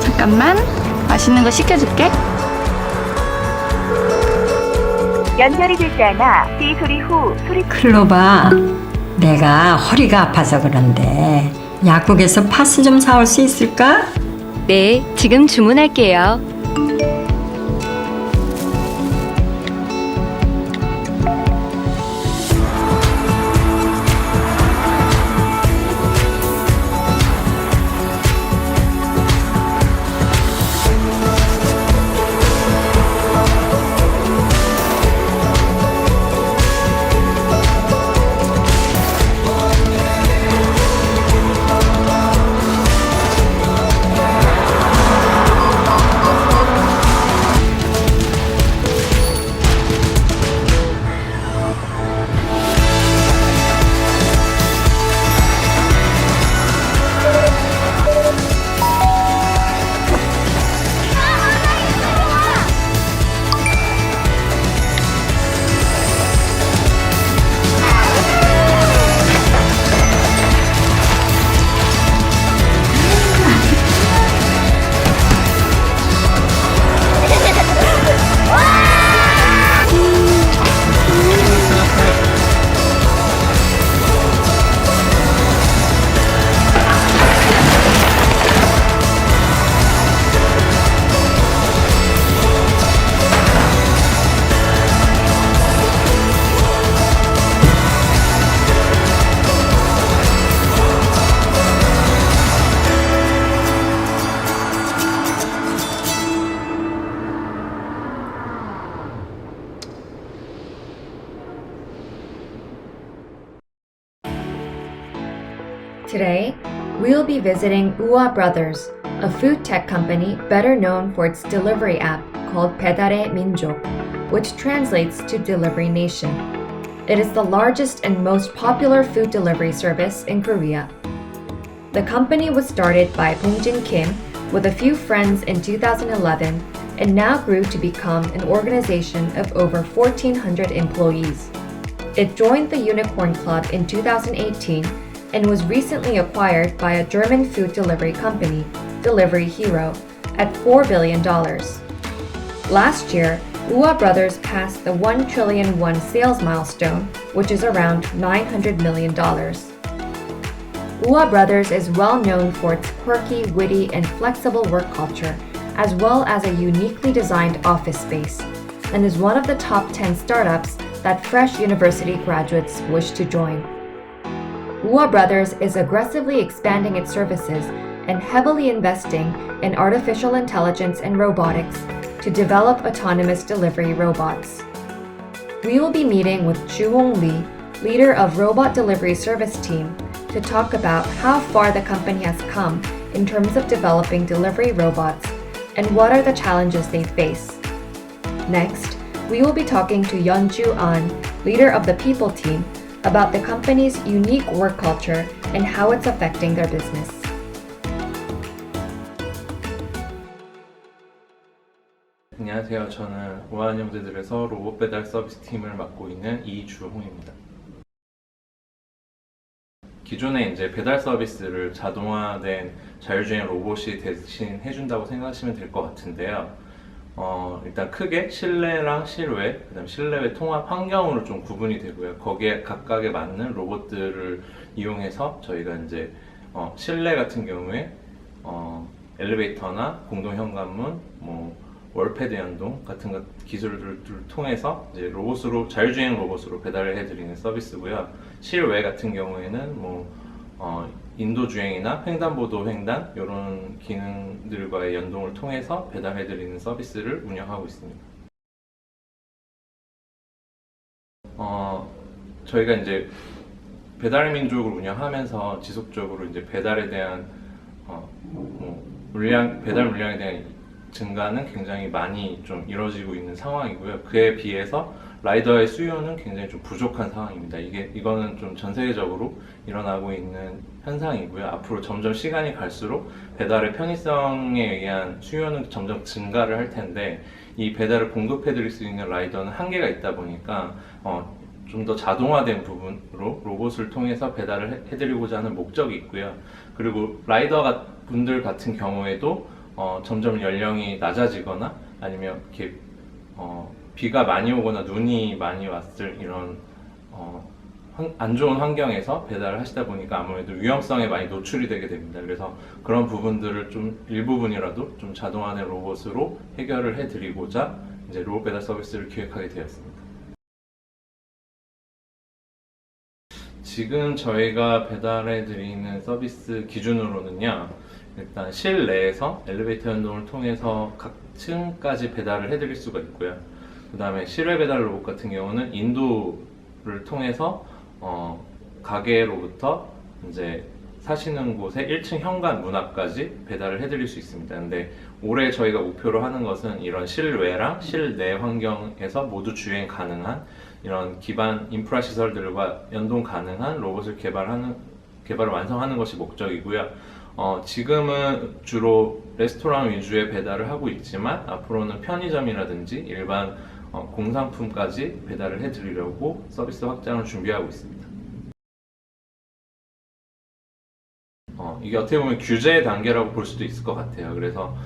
잠깐만, 맛있는 거 시켜줄게. 연결이 되지 않아 삐 소리 후 소리. 클로바, 내가 허리가 아파서 그런데 약국에서 파스 좀 사올 수 있을까? 네, 지금 주문할게요. Today, we'll be visiting Ua Brothers, a food tech company better known for its delivery app called 배달의 민족, which translates to Delivery Nation. It is the largest and most popular food delivery service in Korea. The company was started by Bongjin Kim with a few friends in 2011 and now grew to become an organization of over 1,400 employees. It joined the Unicorn Club in 2018 and was recently acquired by a German food delivery company, Delivery Hero, at $4 billion. Last year, Ua Brothers passed the 1 trillion won sales milestone, which is around $900 million. Ua Brothers is well known for its quirky, witty, and flexible work culture, as well as a uniquely designed office space, and is one of the top 10 startups that fresh university graduates wish to join. Ua Brothers is aggressively expanding its services and heavily investing in artificial intelligence and robotics to develop autonomous delivery robots. We will be meeting with Ju-Hong Lee, leader of Robot Delivery Service Team, to talk about how far the company has come in terms of developing delivery robots and what are the challenges they face. Next, we will be talking to Yeonju An, leader of the People Team, about the company's unique work culture and how it's affecting their business. 안녕하세요. 저는 우아한영재들에서 로봇 배달 서비스 팀을 맡고 있는 이주홍입니다. 기존에 이제 배달 서비스를 자동화된 자율주행 로봇이 대신해준다고 생각하시면 될 것 같은데요. 일단 크게 실내랑 실외, 그다음 실내외 통합 환경으로 좀 구분이 되고요. 거기에 각각에 맞는 로봇들을 이용해서 저희가 이제 실내 같은 경우에 엘리베이터나 공동 현관문, 월패드 연동 같은 기술들을 통해서 이제 로봇으로 자율주행 로봇으로 배달을 해드리는 서비스고요. 실외 같은 경우에는 인도 주행이나 횡단보도 횡단 이런 기능들과의 연동을 통해서 배달해드리는 서비스를 운영하고 있습니다. 저희가 이제 배달의 민족을 운영하면서 지속적으로 이제 배달에 대한 배달 물량에 대한 증가는 굉장히 많이 좀 이루어지고 있는 상황이고요. 그에 비해서 라이더의 수요는 굉장히 좀 부족한 상황입니다. 이거는 좀 전 세계적으로 일어나고 있는 현상이고요. 앞으로 점점 시간이 갈수록 배달의 편의성에 의한 수요는 점점 증가를 할 텐데, 이 배달을 공급해 드릴 수 있는 라이더는 한계가 있다 보니까 좀 더 자동화된 부분으로 로봇을 통해서 배달을 해드리고자 하는 목적이 있고요. 그리고 라이더 분들 같은 경우에도 점점 연령이 낮아지거나 아니면 이렇게 비가 많이 오거나 눈이 많이 왔을 이런 안 좋은 환경에서 배달을 하시다 보니까 아무래도 위험성에 많이 노출이 되게 됩니다. 그래서 그런 부분들을 좀 일부분이라도 좀 자동화된 로봇으로 해결을 해드리고자 이제 로봇 배달 서비스를 기획하게 되었습니다. 지금 저희가 배달해드리는 서비스 기준으로는요, 일단 실내에서 엘리베이터 연동을 통해서 각 층까지 배달을 해드릴 수가 있고요. 그 다음에 실외 배달 로봇 같은 경우는 인도를 통해서 가게로부터 이제 사시는 곳의 1층 현관 문 앞까지 배달을 해드릴 수 있습니다. 근데 올해 저희가 목표로 하는 것은 이런 실외랑 실내 환경에서 모두 주행 가능한 이런 기반 인프라 시설들과 연동 가능한 로봇을 개발을 완성하는 것이 목적이고요. 지금은 주로 레스토랑 위주의 배달을 하고 있지만 앞으로는 편의점이라든지 일반 공산품까지 배달을 해드리려고 서비스 확장을 준비하고 있습니다. 이게 어떻게 보면 규제 단계라고 볼 수도 있을 것 같아요. 그래서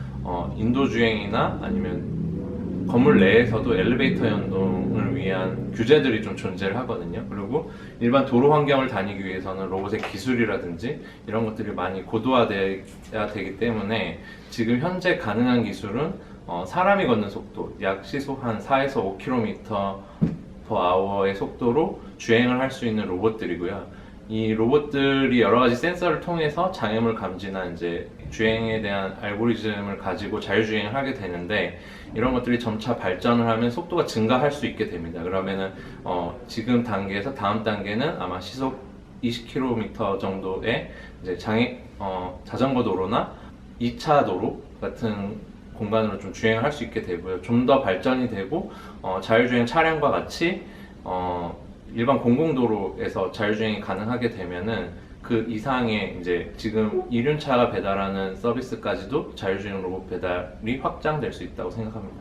인도주행이나 아니면 건물 내에서도 엘리베이터 연동을 위한 규제들이 좀 존재를 하거든요. 그리고 일반 도로 환경을 다니기 위해서는 로봇의 기술이라든지 이런 것들이 많이 고도화돼야 되기 때문에 지금 현재 가능한 기술은 사람이 걷는 속도, 약 시속 한 4에서 5km/h의 속도로 주행을 할 수 있는 로봇들이고요. 이 로봇들이 여러 가지 센서를 통해서 장애물 감지나 이제 주행에 대한 알고리즘을 가지고 자율주행을 하게 되는데, 이런 것들이 점차 발전을 하면 속도가 증가할 수 있게 됩니다. 그러면은 지금 단계에서 다음 단계는 아마 시속 20km 정도의 이제 자전거 도로나 2차 도로 같은 공간으로 좀 주행을 할 수 있게 되고요. 좀 더 발전이 되고 자율주행 차량과 같이 일반 공공도로에서 자율주행이 가능하게 되면은 그 이상의 이제 지금 이륜차가 배달하는 서비스까지도 자율주행 로봇 배달이 확장될 수 있다고 생각합니다.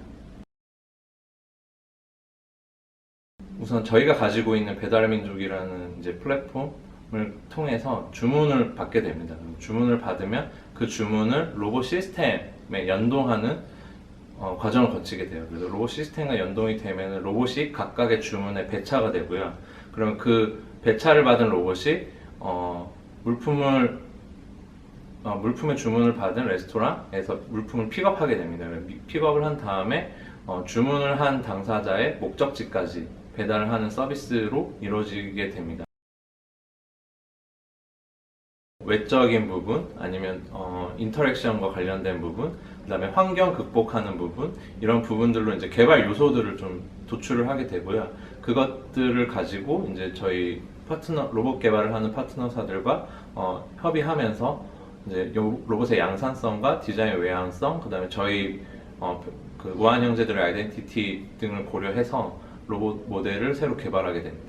우선 저희가 가지고 있는 배달민족이라는 이제 플랫폼을 통해서 주문을 받게 됩니다. 주문을 받으면 그 주문을 로봇 시스템에 연동하는 과정을 거치게 돼요. 그래서 로봇 시스템과 연동이 되면 로봇이 각각의 주문에 배차가 되고요. 그럼 그 배차를 받은 로봇이 물품의 주문을 받은 레스토랑에서 물품을 픽업하게 됩니다. 픽업을 한 다음에 주문을 한 당사자의 목적지까지 배달을 하는 서비스로 이루어지게 됩니다. 외적인 부분, 아니면 인터랙션과 관련된 부분, 그 다음에 환경 극복하는 부분, 이런 부분들로 이제 개발 요소들을 좀 도출을 하게 되고요. 그것들을 가지고 이제 저희 로봇 개발을 하는 파트너사들과 협의하면서 이제 로봇의 양산성과 디자인 외향성, 그 다음에 저희 그 우한 형제들의 아이덴티티 등을 고려해서 로봇 모델을 새로 개발하게 됩니다.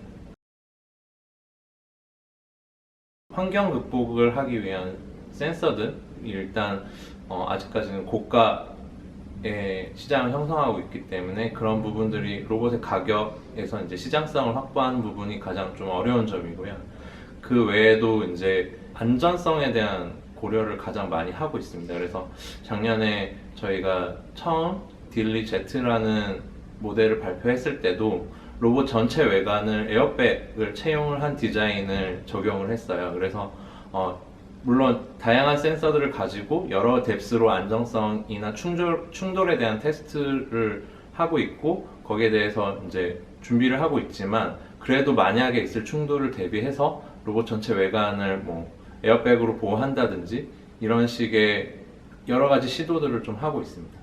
환경 극복을 하기 위한 센서들이 일단 아직까지는 고가의 시장을 형성하고 있기 때문에 그런 부분들이 로봇의 가격에서 이제 시장성을 확보하는 부분이 가장 좀 어려운 점이고요. 그 외에도 이제 안전성에 대한 고려를 가장 많이 하고 있습니다. 그래서 작년에 저희가 처음 딜리 Z라는 모델을 발표했을 때도 로봇 전체 외관을 에어백을 채용을 한 디자인을 적용을 했어요. 그래서 물론 다양한 센서들을 가지고 여러 뎁스로 안정성이나 충돌에 대한 테스트를 하고 있고 거기에 대해서 이제 준비를 하고 있지만, 그래도 만약에 있을 충돌을 대비해서 로봇 전체 외관을 뭐 에어백으로 보호한다든지 이런 식의 여러 가지 시도들을 좀 하고 있습니다.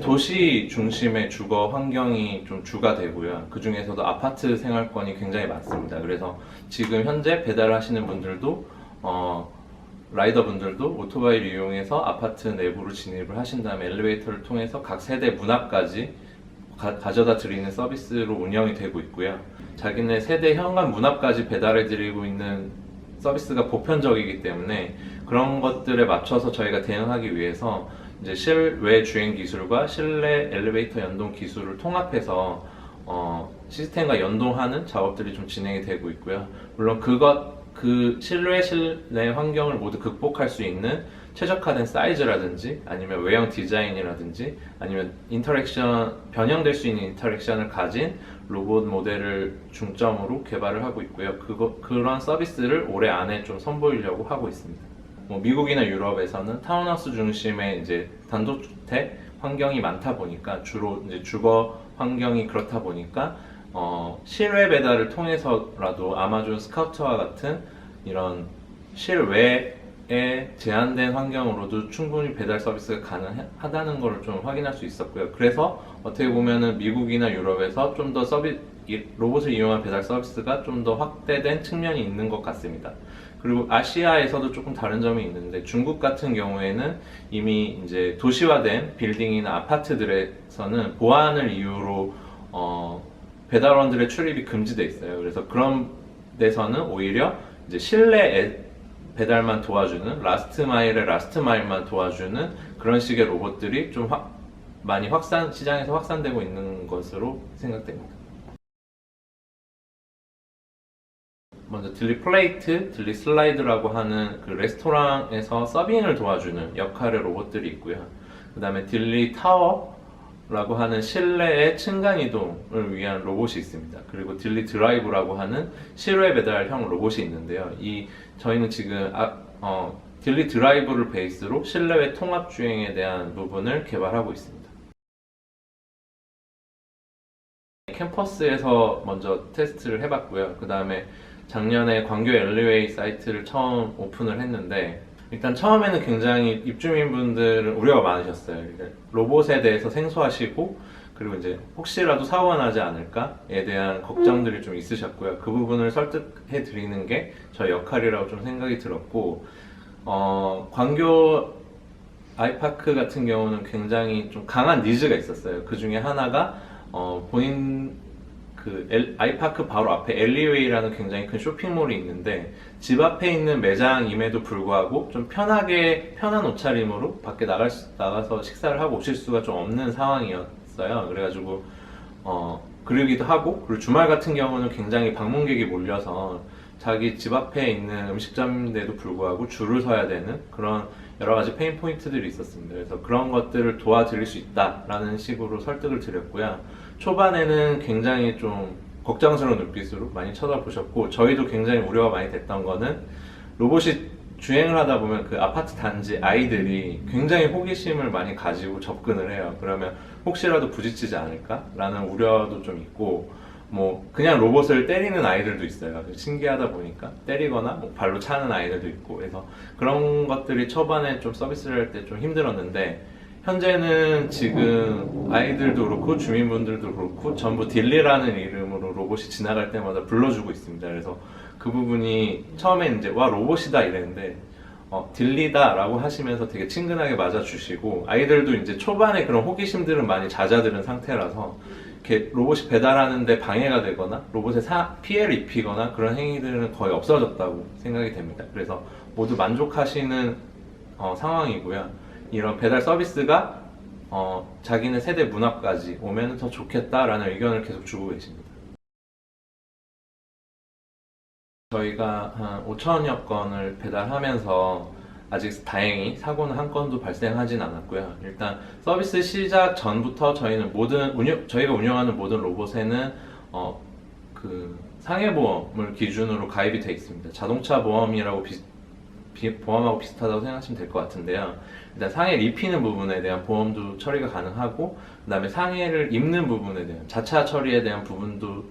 도시 중심의 주거 환경이 좀 주가 되고요. 그 중에서도 아파트 생활권이 굉장히 많습니다. 그래서 지금 현재 배달을 하시는 분들도 라이더분들도 오토바이를 이용해서 아파트 내부로 진입을 하신 다음에 엘리베이터를 통해서 각 세대 문 앞까지 가져다 드리는 서비스로 운영이 되고 있고요. 자기네 세대 현관 문 앞까지 배달해 드리고 있는 서비스가 보편적이기 때문에 그런 것들에 맞춰서 저희가 대응하기 위해서 이제 실외 주행 기술과 실내 엘리베이터 연동 기술을 통합해서 시스템과 연동하는 작업들이 좀 진행이 되고 있고요. 물론 그 실외 실내 환경을 모두 극복할 수 있는 최적화된 사이즈라든지 아니면 외형 디자인이라든지 아니면 변형될 수 있는 인터랙션을 가진 로봇 모델을 중점으로 개발을 하고 있고요. 그런 서비스를 올해 안에 좀 선보이려고 하고 있습니다. 미국이나 유럽에서는 타운하우스 중심의 이제 단독주택 환경이 많다 보니까 주로 이제 주거 환경이 그렇다 보니까 실외 배달을 통해서라도 아마존 스카우트와 같은 이런 실외에 제한된 환경으로도 충분히 배달 서비스가 가능하다는 것을 좀 확인할 수 있었고요. 그래서 어떻게 보면은 미국이나 유럽에서 좀 더 로봇을 이용한 배달 서비스가 좀 더 확대된 측면이 있는 것 같습니다. 그리고 아시아에서도 조금 다른 점이 있는데 중국 같은 경우에는 이미 이제 도시화된 빌딩이나 아파트들에서는 보안을 이유로 배달원들의 출입이 금지돼 있어요. 그래서 그런 데서는 오히려 이제 실내 배달만 도와주는 라스트 마일만 도와주는 그런 식의 로봇들이 좀 많이 시장에서 확산되고 있는 것으로 생각됩니다. 먼저 딜리 플레이트, 딜리 슬라이드라고 하는 그 레스토랑에서 서빙을 도와주는 역할의 로봇들이 있고요. 그 다음에 딜리 타워라고 하는 실내의 층간 이동을 위한 로봇이 있습니다. 그리고 딜리 드라이브라고 하는 실외 배달형 로봇이 있는데요. 저희는 지금 딜리 드라이브를 베이스로 실내외 통합 주행에 대한 부분을 개발하고 있습니다. 캠퍼스에서 먼저 테스트를 해봤고요. 그 다음에 작년에 광교 엘리웨이 사이트를 처음 오픈을 했는데 일단 처음에는 굉장히 입주민분들은 우려가 많으셨어요. 로봇에 대해서 생소하시고 그리고 이제 혹시라도 사고가 나지 않을까에 대한 걱정들이 좀 있으셨고요. 그 부분을 설득해 드리는 게 저희 역할이라고 좀 생각이 들었고 광교 아이파크 같은 경우는 굉장히 좀 강한 니즈가 있었어요. 그 중에 하나가 본인 아이파크 바로 앞에 엘리웨이라는 굉장히 큰 쇼핑몰이 있는데 집 앞에 있는 매장임에도 불구하고 좀 편한 옷차림으로 밖에 나가서 식사를 하고 오실 수가 좀 없는 상황이었어요. 그래가지고 그러기도 하고 그리고 주말 같은 경우는 굉장히 방문객이 몰려서 자기 집 앞에 있는 음식점인데도 불구하고 줄을 서야 되는 그런 여러 가지 페인 포인트들이 있었습니다. 그래서 그런 것들을 도와드릴 수 있다라는 식으로 설득을 드렸고요. 초반에는 굉장히 좀 걱정스러운 눈빛으로 많이 쳐다보셨고 저희도 굉장히 우려가 많이 됐던 거는 로봇이 주행을 하다 보면 그 아파트 단지 아이들이 굉장히 호기심을 많이 가지고 접근을 해요. 그러면 혹시라도 부딪히지 않을까라는 우려도 좀 있고 그냥 로봇을 때리는 아이들도 있어요. 신기하다 보니까 때리거나 발로 차는 아이들도 있고 그래서 그런 것들이 초반에 좀 서비스를 할 때 좀 힘들었는데 현재는 지금 아이들도 그렇고 주민분들도 그렇고 전부 딜리라는 이름으로 로봇이 지나갈 때마다 불러주고 있습니다. 그래서 그 부분이 처음에 이제 와 로봇이다 이랬는데 딜리다 라고 하시면서 되게 친근하게 맞아주시고 아이들도 이제 초반에 그런 호기심들은 많이 잦아드는 상태라서 이렇게 로봇이 배달하는데 방해가 되거나 로봇에 피해를 입히거나 그런 행위들은 거의 없어졌다고 생각이 됩니다. 그래서 모두 만족하시는 상황이고요. 이런 배달 서비스가 자기네 세대 문 앞까지 오면 더 좋겠다라는 의견을 계속 주고 계십니다. 저희가 한 5천여 건을 배달하면서 아직 다행히 사고는 한 건도 발생하진 않았고요. 일단 서비스 시작 전부터 저희는 저희가 운영하는 모든 로봇에는 상해보험을 기준으로 가입이 되어 있습니다. 자동차 보험이라고 보험하고 비슷하다고 생각하시면 될 것 같은데요. 일단 상해를 입히는 부분에 대한 보험도 처리가 가능하고 그 다음에 상해를 입는 부분에 대한 자차 처리에 대한 부분도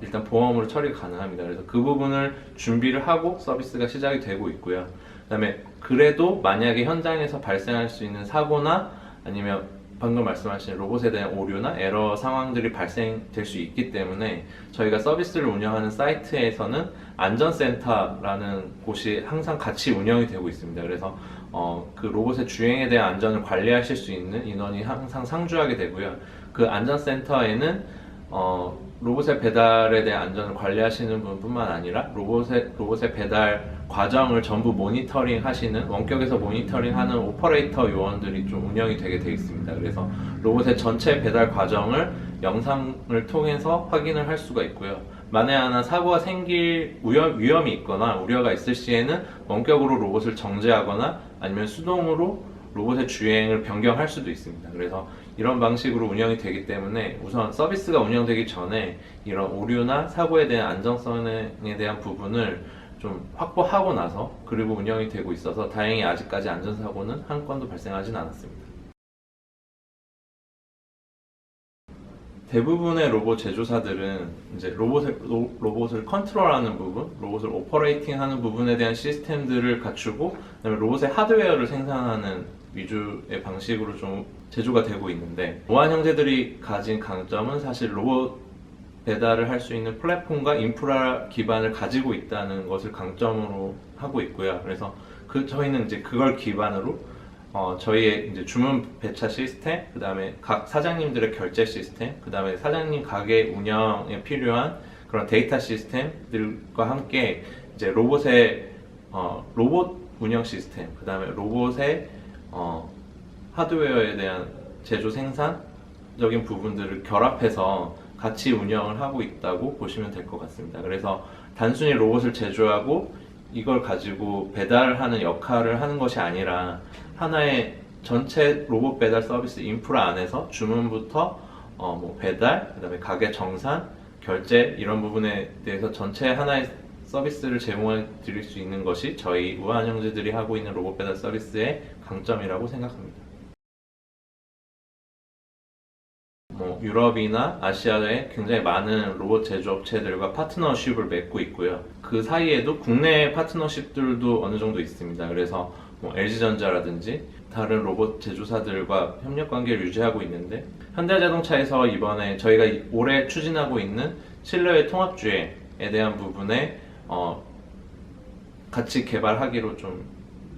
일단 보험으로 처리가 가능합니다. 그래서 그 부분을 준비를 하고 서비스가 시작이 되고 있고요. 그 다음에 그래도 만약에 현장에서 발생할 수 있는 사고나 아니면 방금 말씀하신 로봇에 대한 오류나 에러 상황들이 발생될 수 있기 때문에 저희가 서비스를 운영하는 사이트에서는 안전센터라는 곳이 항상 같이 운영이 되고 있습니다. 그래서 그 로봇의 주행에 대한 안전을 관리하실 수 있는 인원이 항상 상주하게 되고요. 그 안전센터에는 로봇의 배달에 대한 안전을 관리하시는 분뿐만 아니라 로봇의 배달 과정을 전부 모니터링 하시는, 원격에서 모니터링 하는 오퍼레이터 요원들이 좀 운영이 되게 되어 있습니다. 그래서 로봇의 전체 배달 과정을 영상을 통해서 확인을 할 수가 있고요. 만에 하나 사고가 생길 위험이 있거나 우려가 있을 시에는 원격으로 로봇을 정지하거나 아니면 수동으로 로봇의 주행을 변경할 수도 있습니다. 그래서 이런 방식으로 운영이 되기 때문에 우선 서비스가 운영되기 전에 이런 오류나 사고에 대한 안정성에 대한 부분을 좀 확보하고 나서 그리고 운영이 되고 있어서 다행히 아직까지 안전사고는 한 건도 발생하진 않았습니다. 대부분의 로봇 제조사들은 이제 로봇을 컨트롤하는 부분, 로봇을 오퍼레이팅하는 부분에 대한 시스템들을 갖추고 그다음에 로봇의 하드웨어를 생산하는 위주의 방식으로 좀 제조가 되고 있는데, 우한 형제들이 가진 강점은 사실 로봇 배달을 할 수 있는 플랫폼과 인프라 기반을 가지고 있다는 것을 강점으로 하고 있고요. 그래서 저희는 이제 그걸 기반으로 저희의 이제 주문 배차 시스템, 그 다음에 각 사장님들의 결제 시스템, 그 다음에 사장님 가게 운영에 필요한 그런 데이터 시스템들과 함께 이제 로봇의 로봇 운영 시스템, 그 다음에 로봇의 하드웨어에 대한 제조 생산적인 부분들을 결합해서 같이 운영을 하고 있다고 보시면 될 것 같습니다. 그래서 단순히 로봇을 제조하고 이걸 가지고 배달하는 역할을 하는 것이 아니라 하나의 전체 로봇 배달 서비스 인프라 안에서 주문부터 배달, 그다음에 가게 정산, 결제 이런 부분에 대해서 전체 하나의 서비스를 제공해 드릴 수 있는 것이 저희 우한 형제들이 하고 있는 로봇 배달 서비스의 강점이라고 생각합니다. 유럽이나 아시아에 굉장히 많은 로봇 제조업체들과 파트너십을 맺고 있고요. 그 사이에도 국내 파트너십들도 어느 정도 있습니다. 그래서 LG전자라든지 다른 로봇 제조사들과 협력 관계를 유지하고 있는데, 현대자동차에서 이번에 저희가 올해 추진하고 있는 실내외 통합주행에 대한 부분에 같이 개발하기로 좀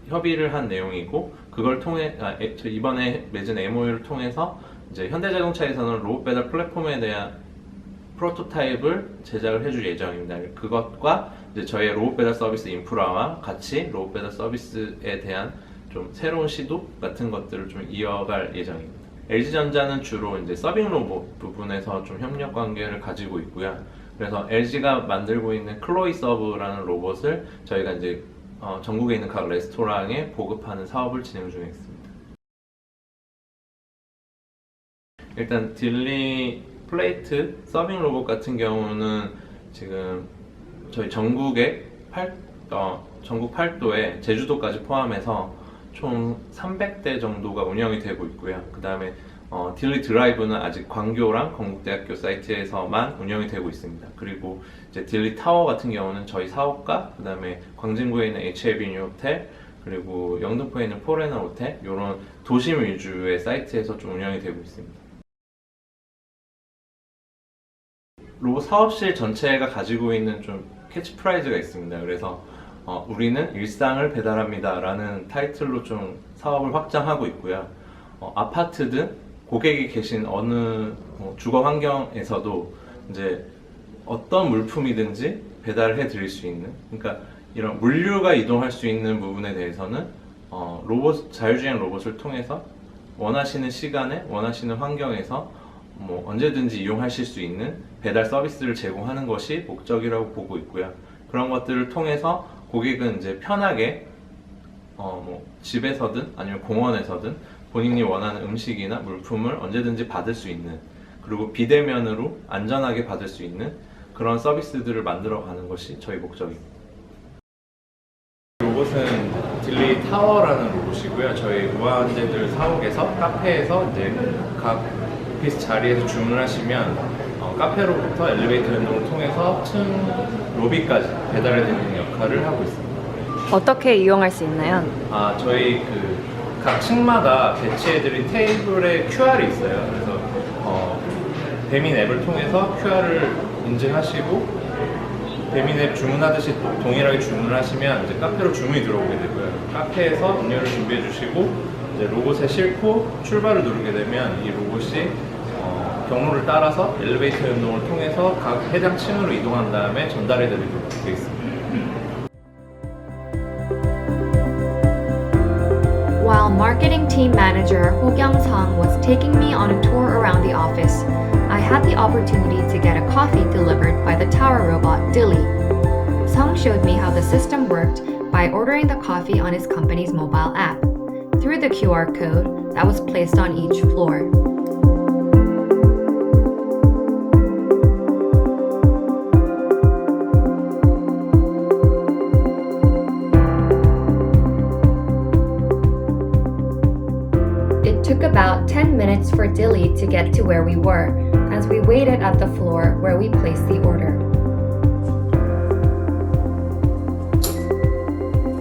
협의를 한 내용이고, 그걸 통해 이번에 맺은 MOU를 통해서 이제 현대자동차에서는 로봇 배달 플랫폼에 대한 프로토타입을 제작을 해줄 예정입니다. 그것과 이제 저희의 로봇 배달 서비스 인프라와 같이 로봇 배달 서비스에 대한 좀 새로운 시도 같은 것들을 좀 이어갈 예정입니다. LG전자는 주로 이제 서빙 로봇 부분에서 좀 협력 관계를 가지고 있고요. 그래서 LG가 만들고 있는 클로이 서브라는 로봇을 저희가 이제 전국에 있는 각 레스토랑에 보급하는 사업을 진행 중에 있습니다. 일단 딜리 플레이트 서빙 로봇 같은 경우는 지금 저희 전국 8도에 제주도까지 포함해서 총 300대 정도가 운영이 되고 있고요. 그 다음에 딜리 드라이브는 아직 광교랑 건국대학교 사이트에서만 운영이 되고 있습니다. 그리고 이제 딜리 타워 같은 경우는 저희 사업가, 그 다음에 광진구에 있는 HLB뉴 호텔, 그리고 영등포에 있는 포레나 호텔, 이런 도심 위주의 사이트에서 좀 운영이 되고 있습니다. 로봇 사업실 전체가 가지고 있는 좀 캐치프라이즈가 있습니다. 그래서 우리는 일상을 배달합니다 라는 타이틀로 좀 사업을 확장하고 있고요. 아파트든 고객이 계신 어느 주거 환경에서도 이제 어떤 물품이든지 배달을 해 드릴 수 있는, 그러니까 이런 물류가 이동할 수 있는 부분에 대해서는 자율주행 로봇을 통해서 원하시는 시간에 원하시는 환경에서 언제든지 이용하실 수 있는 배달 서비스를 제공하는 것이 목적이라고 보고 있고요. 그런 것들을 통해서 고객은 이제 편하게 집에서든 아니면 공원에서든 본인이 원하는 음식이나 물품을 언제든지 받을 수 있는, 그리고 비대면으로 안전하게 받을 수 있는 그런 서비스들을 만들어가는 것이 저희 목적입니다. 로봇은 딜리 타워라는 로봇이고요. 저희 우한제들 사옥에서 카페에서 이제 각 오피스 자리에서 주문하시면 카페로부터 엘리베이터 연동을 통해서 층 로비까지 배달해 드리는 역할을 하고 있습니다. 어떻게 이용할 수 있나요? 저희 각 층마다 배치해드린 테이블에 QR이 있어요. 그래서 배민 앱을 통해서 QR을 인증하시고 배민 앱 주문하듯이 동일하게 주문을 하시면 이제 카페로 주문이 들어오게 되고요. 카페에서 음료를 준비해 주시고 이제 로봇에 싣고 출발을 누르게 되면 이 로봇이 경로를 따라서 엘리베이터 연동을 통해서 각 해당 층으로 이동한 다음에 전달해 드리도록 되어 있습니다. While marketing team manager Ho Kyung-sung was taking me on a tour around the office, I had the opportunity to get a coffee delivered by the tower robot Dilly. Sung showed me how the system worked by ordering the coffee on his company's mobile app through the QR code that was placed on each floor. It took about 10 minutes for Dilly to get to where we were, as we waited at the floor where we placed the order.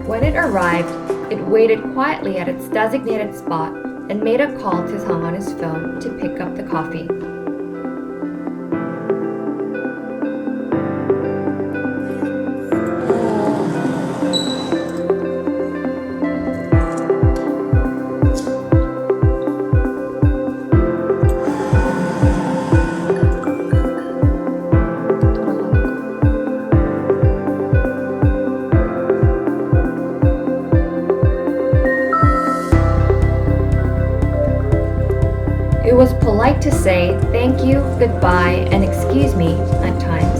When it arrived, it waited quietly at its designated spot and made a call to Sung on his phone to pick up the coffee. It was polite to say thank you, goodbye, and excuse me at times.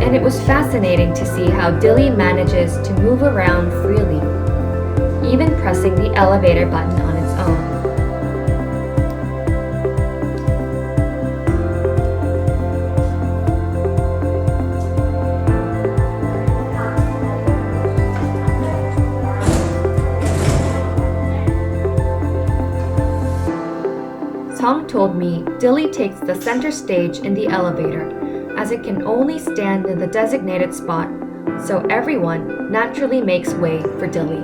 And it was fascinating to see how Dilly manages to move around freely, even pressing the elevator button on its own. Sung told me Dilly takes the center stage in the elevator, as it can only stand in the designated spot, so everyone naturally makes way for Dilly.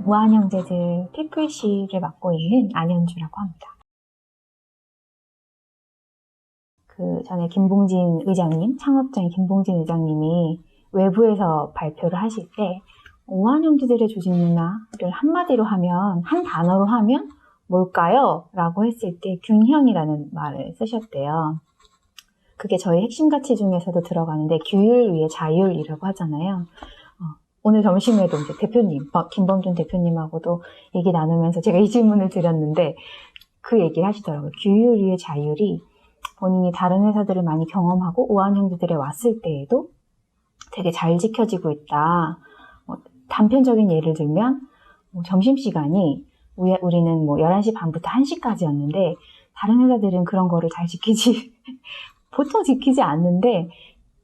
우한 형제들 피플시를 맡고 있는 안현주라고 합니다. 그 전에 김봉진 의장님, 창업자인 김봉진 의장님이 외부에서 발표를 하실 때 우한 형제들의 조직 문화를 한마디로 하면, 한 단어로 하면 뭘까요? 라고 했을 때 균형이라는 말을 쓰셨대요. 그게 저희 핵심 가치 중에서도 들어가는데 규율 위에 자율이라고 하잖아요. 오늘 점심에도 이제 대표님, 김범준 대표님하고도 얘기 나누면서 제가 이 질문을 드렸는데 그 얘기를 하시더라고요. 규율 위에 자율이 본인이 다른 회사들을 많이 경험하고 우한 형제들에 왔을 때에도 되게 잘 지켜지고 있다. 단편적인 예를 들면 점심시간이 우리는 11시 반부터 1시까지였는데 다른 회사들은 그런 거를 잘 지키지 보통 지키지 않는데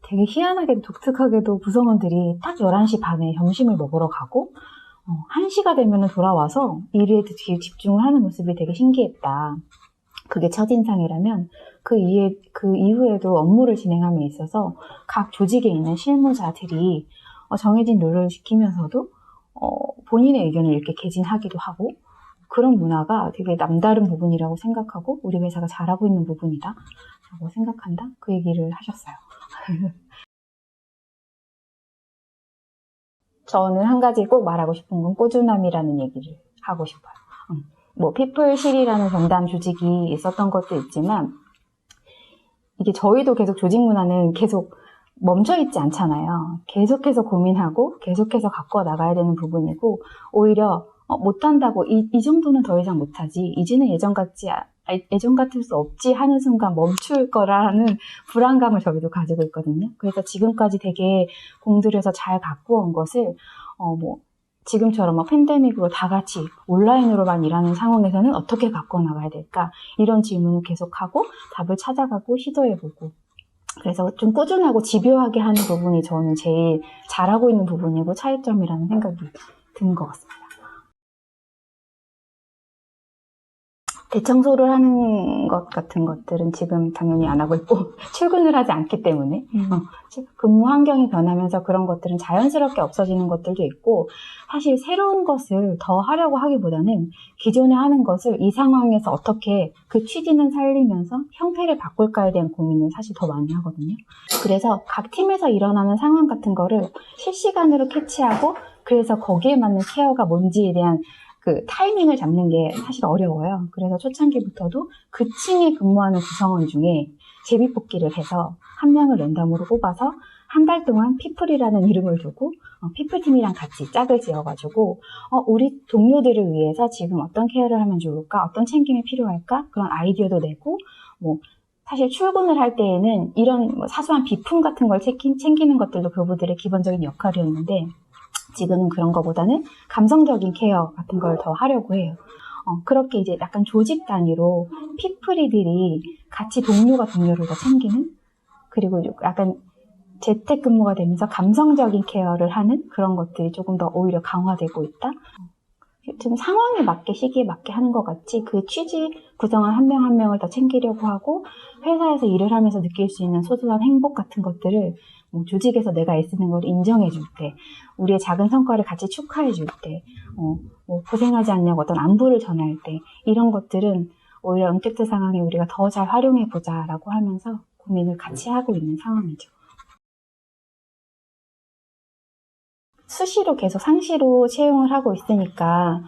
되게 희한하게도 독특하게도 구성원들이 딱 11시 반에 점심을 먹으러 가고 1시가 되면 돌아와서 일에 집중을 하는 모습이 되게 신기했다. 그게 첫인상이라면 그 이후에도 업무를 진행함에 있어서 각 조직에 있는 실무자들이 정해진 룰을 지키면서도 본인의 의견을 이렇게 개진하기도 하고 그런 문화가 되게 남다른 부분이라고 생각하고 우리 회사가 잘하고 있는 부분이다 라고 생각한다. 그 얘기를 하셨어요. 저는 한 가지 꼭 말하고 싶은 건 꾸준함이라는 얘기를 하고 싶어요. 피플실이라는 전담 조직이 있었던 것도 있지만 이게 저희도 계속 조직 문화는 계속 멈춰있지 않잖아요. 계속해서 고민하고 계속해서 갖고 나가야 되는 부분이고 오히려 못한다고 이 정도는 더 이상 못하지 이제는 예전 같을 수 없지 하는 순간 멈출 거라는 불안감을 저희도 가지고 있거든요. 그래서 지금까지 되게 공들여서 잘 갖고 온 것을 지금처럼 팬데믹으로 다 같이 온라인으로만 일하는 상황에서는 어떻게 갖고 나가야 될까? 이런 질문을 계속하고 답을 찾아가고 시도해보고 그래서 좀 꾸준하고 집요하게 하는 부분이 저는 제일 잘하고 있는 부분이고 차이점이라는 생각이 드는 것 같습니다. 대청소를 하는 것 같은 것들은 지금 당연히 안 하고 있고 출근을 하지 않기 때문에 근무 환경이 변하면서 그런 것들은 자연스럽게 없어지는 것들도 있고 사실 새로운 것을 더 하려고 하기보다는 기존에 하는 것을 이 상황에서 어떻게 그 취지는 살리면서 형태를 바꿀까에 대한 고민을 사실 더 많이 하거든요. 그래서 각 팀에서 일어나는 상황 같은 거를 실시간으로 캐치하고 그래서 거기에 맞는 케어가 뭔지에 대한 그 타이밍을 잡는 게 사실 어려워요. 그래서 초창기부터도 그 층에 근무하는 구성원 중에 제비뽑기를 해서 한 명을 랜덤으로 뽑아서 한 달 동안 피플이라는 이름을 두고 피플팀이랑 같이 짝을 지어가지고 우리 동료들을 위해서 지금 어떤 케어를 하면 좋을까? 어떤 챙김이 필요할까? 그런 아이디어도 내고 뭐 사실 출근을 할 때에는 이런 뭐 사소한 비품 같은 걸 챙기는 것들도 그분들의 기본적인 역할이었는데 지금은 그런 것보다는 감성적인 케어 같은 걸 더 하려고 해요. 그렇게 이제 약간 조직 단위로 피플이들이 같이 동료가 동료를 더 챙기는 그리고 약간 재택근무가 되면서 감성적인 케어를 하는 그런 것들이 조금 더 오히려 강화되고 있다. 좀 상황에 맞게 시기에 맞게 하는 것 같지 그 취지 구성원 한 명 한 명을 더 챙기려고 하고 회사에서 일을 하면서 느낄 수 있는 소소한 행복 같은 것들을 뭐 조직에서 내가 애쓰는 걸 인정해 줄 때, 우리의 작은 성과를 같이 축하해 줄 때, 뭐 고생하지 않냐고 어떤 안부를 전할 때, 이런 것들은 오히려 언택트 상황에 우리가 더 잘 활용해 보자라고 하면서 고민을 같이 하고 있는 상황이죠. 수시로 계속 상시로 채용을 하고 있으니까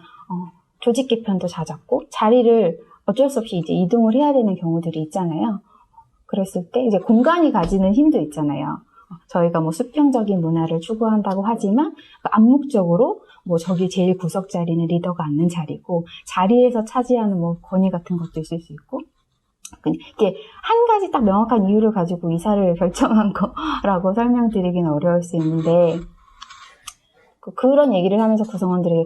조직 개편도 잦았고 자리를 어쩔 수 없이 이제 이동을 해야 되는 경우들이 있잖아요. 그랬을 때 이제 공간이 가지는 힘도 있잖아요. 저희가 뭐 수평적인 문화를 추구한다고 하지만 암묵적으로 뭐 저기 제일 구석 자리는 리더가 앉는 자리고 자리에서 차지하는 뭐 권위 같은 것도 있을 수 있고 이게 한 가지 딱 명확한 이유를 가지고 이사를 결정한 거라고 설명드리기는 어려울 수 있는데 그런 얘기를 하면서 구성원들에게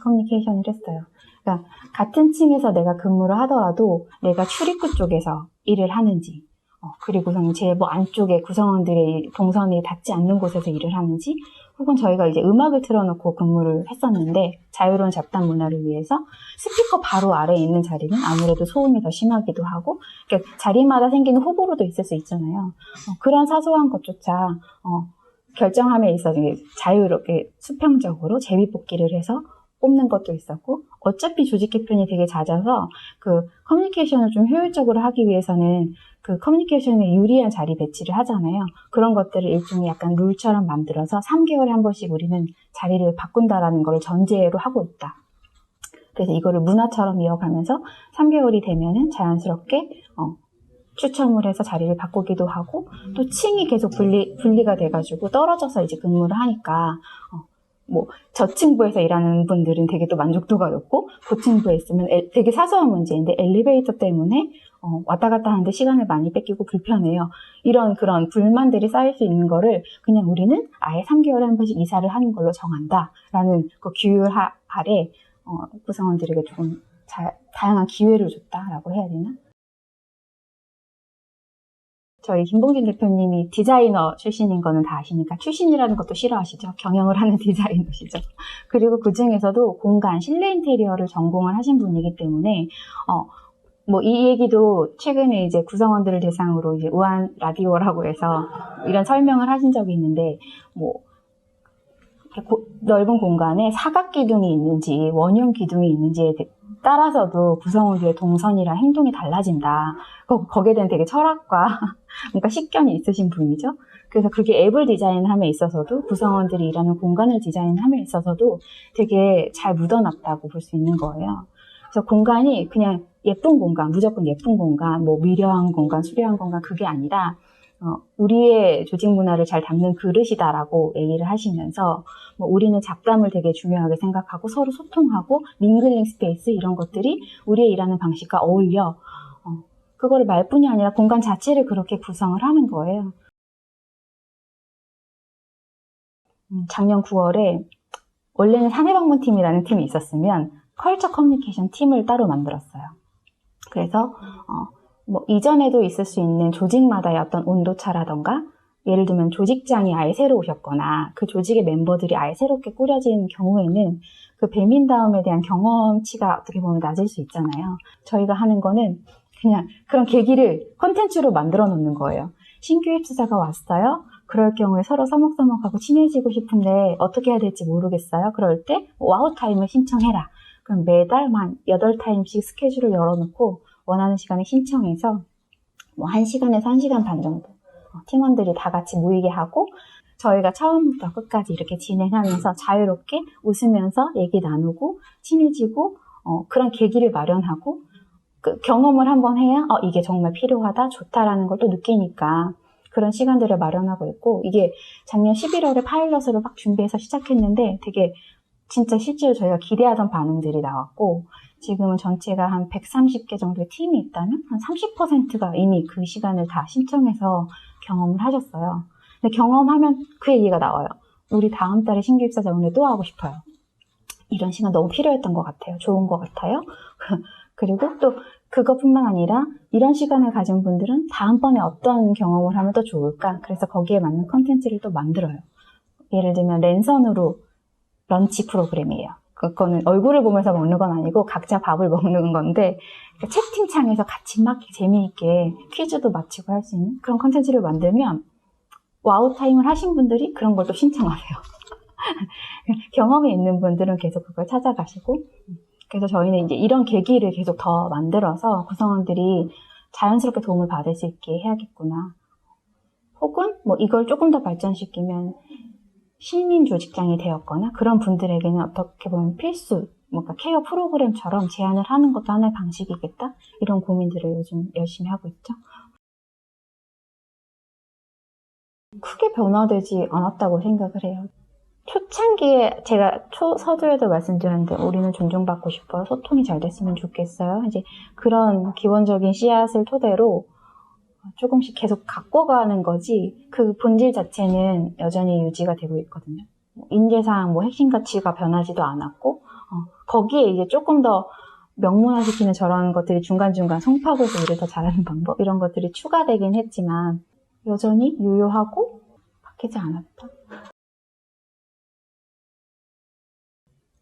커뮤니케이션을 했어요. 그러니까 같은 층에서 내가 근무를 하더라도 내가 출입구 쪽에서 일을 하는지 그리고 제 뭐 안쪽에 구성원들의 동선이 닿지 않는 곳에서 일을 하는지 혹은 저희가 이제 음악을 틀어놓고 근무를 했었는데 자유로운 잡담 문화를 위해서 스피커 바로 아래에 있는 자리는 아무래도 소음이 더 심하기도 하고 그러니까 자리마다 생기는 호불호도 있을 수 있잖아요. 그런 사소한 것조차 결정함에 있어서 자유롭게 수평적으로 제비뽑기를 해서 뽑는 것도 있었고 어차피 조직 개편이 되게 잦아서 그 커뮤니케이션을 좀 효율적으로 하기 위해서는 그 커뮤니케이션에 유리한 자리 배치를 하잖아요. 그런 것들을 일종의 약간 룰처럼 만들어서 3개월에 한 번씩 우리는 자리를 바꾼다라는 걸 전제로 하고 있다. 그래서 이거를 문화처럼 이어가면서 3개월이 되면은 자연스럽게 추첨을 해서 자리를 바꾸기도 하고 또 층이 계속 분리가 돼가지고 떨어져서 이제 근무를 하니까 뭐 저층부에서 일하는 분들은 되게 또 만족도가 높고 고층부에 있으면 되게 사소한 문제인데 엘리베이터 때문에 왔다 갔다 하는데 시간을 많이 뺏기고 불편해요. 이런 그런 불만들이 쌓일 수 있는 거를 그냥 우리는 아예 3개월에 한 번씩 이사를 하는 걸로 정한다라는 그 규율 아래 구성원들에게 조금 다양한 기회를 줬다라고 해야 되나? 저희 김봉진 대표님이 디자이너 출신인 거는 다 아시니까 출신이라는 것도 싫어하시죠. 경영을 하는 디자이너시죠. 그리고 그 중에서도 공간, 실내 인테리어를 전공을 하신 분이기 때문에 뭐 이 얘기도 최근에 이제 구성원들을 대상으로 이제 우한 라디오라고 해서 이런 설명을 하신 적이 있는데 뭐 넓은 공간에 사각 기둥이 있는지 원형 기둥이 있는지에 따라서도 구성원들의 동선이랑 행동이 달라진다. 거기에 대한 되게 철학과 뭔가 식견이 있으신 분이죠. 그래서 그게 앱을 디자인함에 있어서도 구성원들이 일하는 공간을 디자인함에 있어서도 되게 잘 묻어놨다고 볼 수 있는 거예요. 그래서 공간이 그냥 예쁜 공간, 무조건 예쁜 공간, 뭐 미려한 공간, 수려한 공간 그게 아니라 우리의 조직 문화를 잘 담는 그릇이다라고 얘기를 하시면서 뭐 우리는 잡담을 되게 중요하게 생각하고 서로 소통하고 밍글링 스페이스 이런 것들이 우리의 일하는 방식과 어울려 그거를 말뿐이 아니라 공간 자체를 그렇게 구성을 하는 거예요. 작년 9월에 원래는 사내방문팀이라는 팀이 있었으면 컬처 커뮤니케이션 팀을 따로 만들었어요. 그래서 뭐 이전에도 있을 수 있는 조직마다의 어떤 온도차라던가 예를 들면 조직장이 아예 새로 오셨거나 그 조직의 멤버들이 아예 새롭게 꾸려진 경우에는 그 배민다움에 대한 경험치가 어떻게 보면 낮을 수 있잖아요. 저희가 하는 거는 그냥 그런 계기를 콘텐츠로 만들어 놓는 거예요. 신규 입사자가 왔어요. 그럴 경우에 서로 서먹서먹하고 친해지고 싶은데 어떻게 해야 될지 모르겠어요. 그럴 때 와우 타임을 신청해라. 그럼 매달 한 8타임씩 스케줄을 열어놓고 원하는 시간에 신청해서 뭐 1시간에서 1시간 반 정도 팀원들이 다 같이 모이게 하고 저희가 처음부터 끝까지 이렇게 진행하면서 자유롭게 웃으면서 얘기 나누고 친해지고 그런 계기를 마련하고 그 경험을 한번 해야 이게 정말 필요하다, 좋다라는 걸 또 느끼니까 그런 시간들을 마련하고 있고 이게 작년 11월에 파일럿으로 막 준비해서 시작했는데 되게 진짜 실제로 저희가 기대하던 반응들이 나왔고 지금은 전체가 한 130개 정도의 팀이 있다면 한 30%가 이미 그 시간을 다 신청해서 경험을 하셨어요. 근데 경험하면 그 얘기가 나와요. 우리 다음 달에 신규 입사자 오늘 또 하고 싶어요. 이런 시간 너무 필요했던 것 같아요. 좋은 것 같아요. 그리고 또 그것뿐만 아니라 이런 시간을 가진 분들은 다음번에 어떤 경험을 하면 더 좋을까? 그래서 거기에 맞는 컨텐츠를 또 만들어요. 예를 들면 랜선으로 런치 프로그램이에요. 그거는 얼굴을 보면서 먹는 건 아니고 각자 밥을 먹는 건데 채팅창에서 같이 막 재미있게 퀴즈도 맞히고 할 수 있는 그런 컨텐츠를 만들면 와우 타임을 하신 분들이 그런 걸 또 신청하세요. 경험이 있는 분들은 계속 그걸 찾아가시고 그래서 저희는 이제 이런 계기를 계속 더 만들어서 구성원들이 자연스럽게 도움을 받을 수 있게 해야겠구나. 혹은 뭐 이걸 조금 더 발전시키면 신민 조직장이 되었거나 그런 분들에게는 어떻게 보면 필수, 뭔가 케어 프로그램처럼 제안을 하는 것도 하나의 방식이겠다? 이런 고민들을 요즘 열심히 하고 있죠. 크게 변화되지 않았다고 생각을 해요. 초창기에 제가 서두에도 말씀드렸는데 우리는 존중받고 싶어요. 소통이 잘 됐으면 좋겠어요. 이제 그런 기본적인 씨앗을 토대로 조금씩 계속 가꿔가는 거지 그 본질 자체는 여전히 유지가 되고 있거든요. 인재상 뭐 핵심 가치가 변하지도 않았고 거기에 이제 조금 더 명문화시키는 저런 것들이 중간중간 송파구에서 일을 더 잘하는 방법 이런 것들이 추가되긴 했지만 여전히 유효하고 바뀌지 않았다.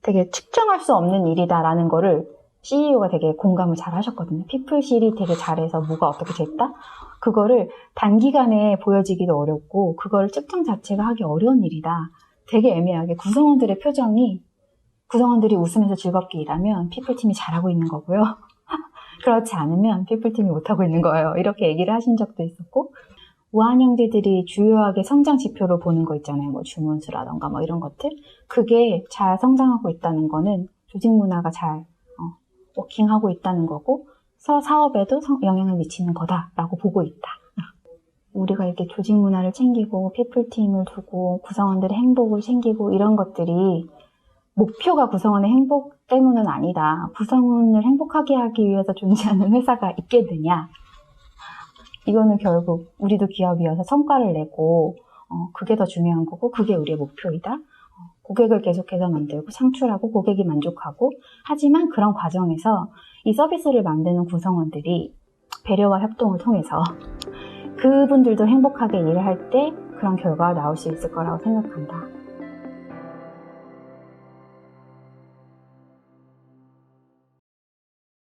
되게 측정할 수 없는 일이다라는 거를 CEO가 되게 공감을 잘 하셨거든요. 피플실이 되게 잘해서 뭐가 어떻게 됐다? 그거를 단기간에 보여지기도 어렵고 그거를 측정 자체가 하기 어려운 일이다. 되게 애매하게 구성원들의 표정이 구성원들이 웃으면서 즐겁게 일하면 피플팀이 잘하고 있는 거고요. 그렇지 않으면 피플팀이 못하고 있는 거예요. 이렇게 얘기를 하신 적도 있었고 우한 형제들이 주요하게 성장 지표로 보는 거 있잖아요. 뭐 주문수라던가 뭐 이런 것들. 그게 잘 성장하고 있다는 거는 조직 문화가 잘 워킹하고 있다는 거고 사업에도 영향을 미치는 거다라고 보고 있다. 우리가 이렇게 조직 문화를 챙기고 피플팀을 두고 구성원들의 행복을 챙기고 이런 것들이 목표가 구성원의 행복 때문은 아니다. 구성원을 행복하게 하기 위해서 존재하는 회사가 있겠느냐. 이거는 결국 우리도 기업이어서 성과를 내고 그게 더 중요한 거고 그게 우리의 목표이다. 고객을 계속해서 만들고 창출하고 고객이 만족하고 하지만 그런 과정에서 이 서비스를 만드는 구성원들이 배려와 협동을 통해서 그분들도 행복하게 일을 할 때 그런 결과가 나올 수 있을 거라고 생각한다.